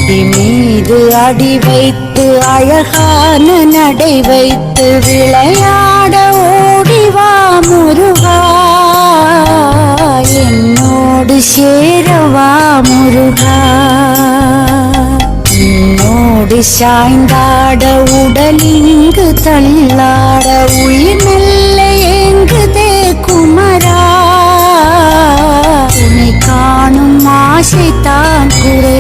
மீது அடி வைத்து அழகான நடை வைத்து விளையாட ஓடிவா முருகா, என்னோடு சேரவா முருகா. என்னோடு சாய்ந்தாட உடலிங்கு தள்ளாட உயிர் மெல்ல ஏங்குதே குமரா, உன்னை காணும் ஆசைத்தான் குறை